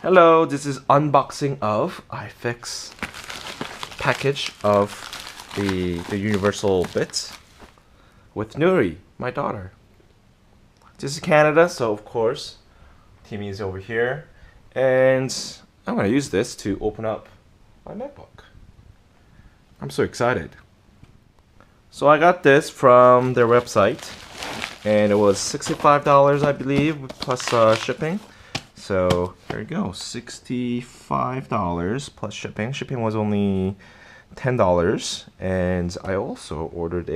Hello, this is unboxing of iFix package of the universal bits with Noori, my daughter. This is Canada, so of course Timmy is over here, and I'm gonna use this to open up my MacBook. I'm so excited. So I got this from their website, and it was $65, I believe, plus shipping. So there you go, $65 plus shipping. Shipping was only $10, and I also ordered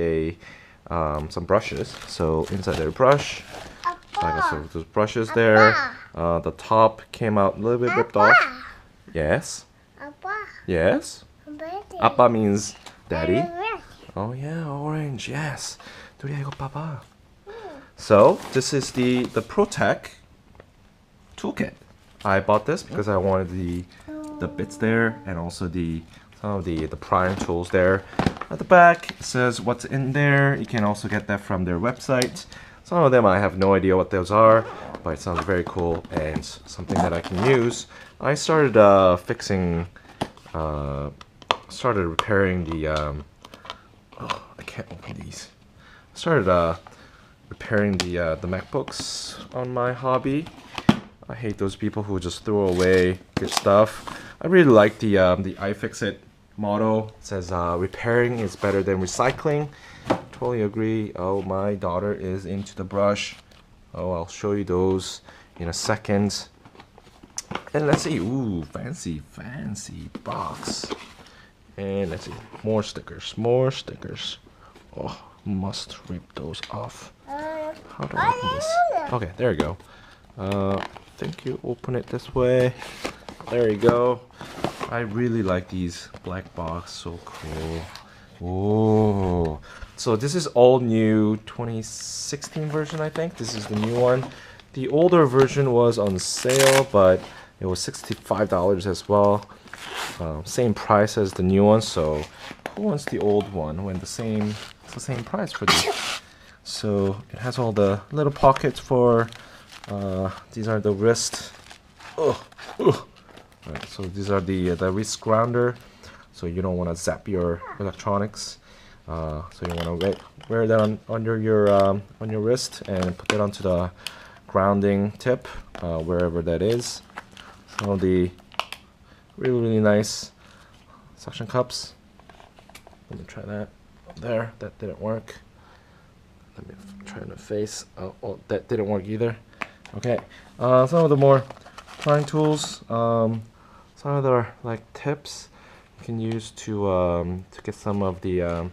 some brushes. So inside their brush, so I got some of those brushes there. The top came out a little bit ripped off. Yes. Yes. Appa means daddy. Oh yeah, orange. Yes. Noori, 이거 봐봐. So this is the ProTech Toolkit. I bought this because I wanted the bits there, and also some of the prying tools there. At the back it says what's in there. You can also get that from their website. Some of them I have no idea what those are, but it sounds very cool and something that I can use. I started started repairing the oh, I can't open these. Started repairing the MacBooks on my hobby. I hate those people who just throw away good stuff. I really like the IFIXIT motto. It says repairing is better than recycling. Totally agree. Oh, my daughter is into the brush. Oh, I'll show you those in a second. And let's see. Ooh, fancy box. And let's see. More stickers. Oh, must rip those off. How do I open this? Okay, there you go. I think you open it this way. There you go. I really like these black box. So cool. Oh, so this is all new 2016 version, I think. This is the new one. The older version was on sale, but it was $65 as well. Same price as the new one. So who wants the old one when it's the same price for these? So it has all the little pockets for these are the wrist. Right, so these are the wrist grounder. So you don't want to zap your electronics. So you want to wear that under your wrist and put that onto the grounding tip, wherever that is. Some of the really nice suction cups. Let me try that. There, that didn't work. Let me try in the face. Oh, that didn't work either. Okay, some of the more prying tools. Some of the tips you can use to get some of the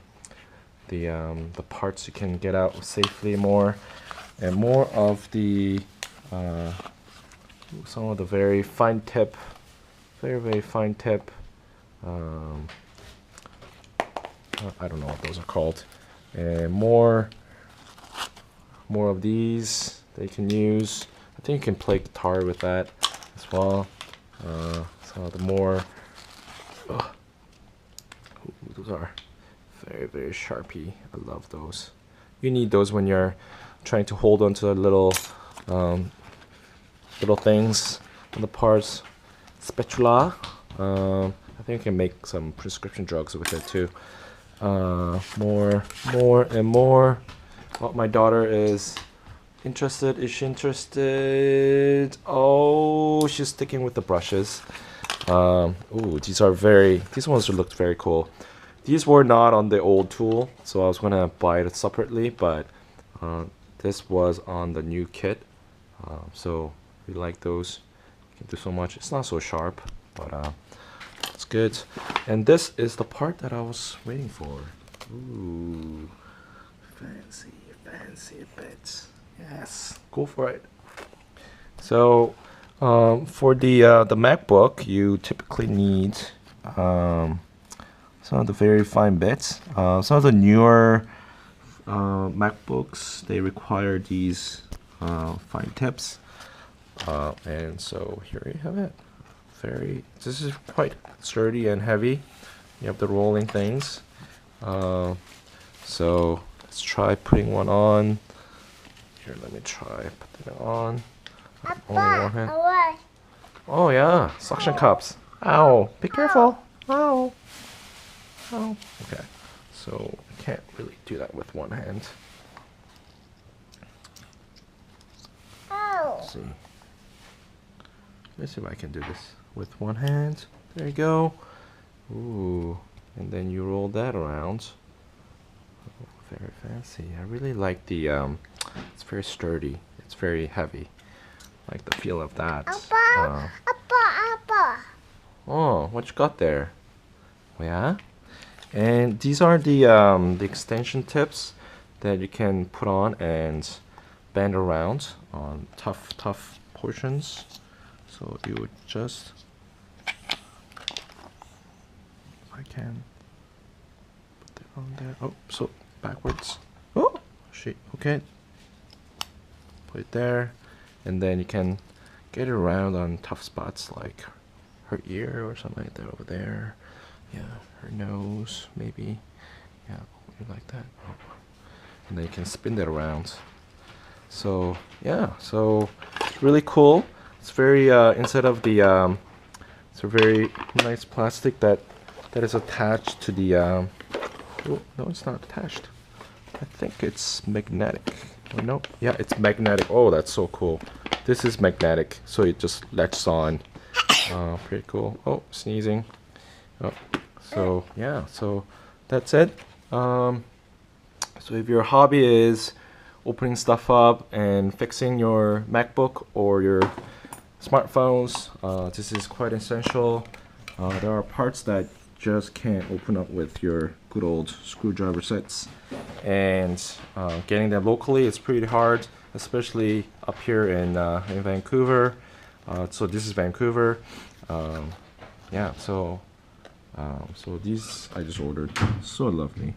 parts you can get out safely more, and more of the some of the very fine tip, very fine tip. I don't know what those are called, and more of these that you can use. I think you can play guitar with that as well. Some of the more those are very sharpy. I love those. You need those when you're trying to hold on to the little things on the parts. Spatula. I think you can make some prescription drugs with it too. More and more. Oh, my daughter is interested. Is she interested? Oh, she's sticking with the brushes. Ooh, these ones looked very cool. These were not on the old tool, so I was gonna buy it separately, but this was on the new kit. So we like those. You can do so much. It's not so sharp, but it's good. And this is the part that I was waiting for. Ooh, fancy bits. Yes, go for it. So for the MacBook, you typically need some of the very fine bits. Some of the newer MacBooks, they require these fine tips, and so here you have it. This is quite sturdy and heavy. You have the rolling things. So let's try putting one on. Here, let me try putting it on. Only one hand. Oh yeah, suction cups. Ow, be careful. Ow. Ow. Okay, so I can't really do that with one hand. Let's see. Let's see if I can do this with one hand. There you go. Ooh, and then you roll that around. Oh, very fancy. I really like the it's very sturdy. It's very heavy. I like the feel of that. Oh, what you got there? Yeah. And these are the extension tips that you can put on and bend around on tough portions. So you would just, if I can put that on there. Oh, so backwards. Oh, shit. Okay. Put it there, and then you can get it around on tough spots like her ear or something like that over there. Yeah, her nose maybe. Yeah, you like that. Oh. And then you can spin that around. So yeah, so it's really cool. It's very inside of the it's a very nice plastic that is attached to the oh, no, it's not attached. I think it's magnetic. Oh, no, yeah, it's magnetic. Oh, that's so cool. This is magnetic, so it just latches on. Pretty cool. Oh, sneezing. Oh, so yeah, so that's it. So if your hobby is opening stuff up and fixing your MacBook or your smartphones, this is quite essential. There are parts that just can't open up with your good old screwdriver sets, and getting them locally is pretty hard, especially up here in Vancouver. So this is Vancouver. Yeah, so these I just ordered. So lovely.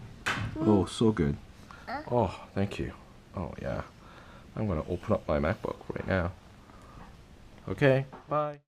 Oh, so good. Oh, thank you. Oh yeah, I'm gonna open up my MacBook right now. Okay, bye.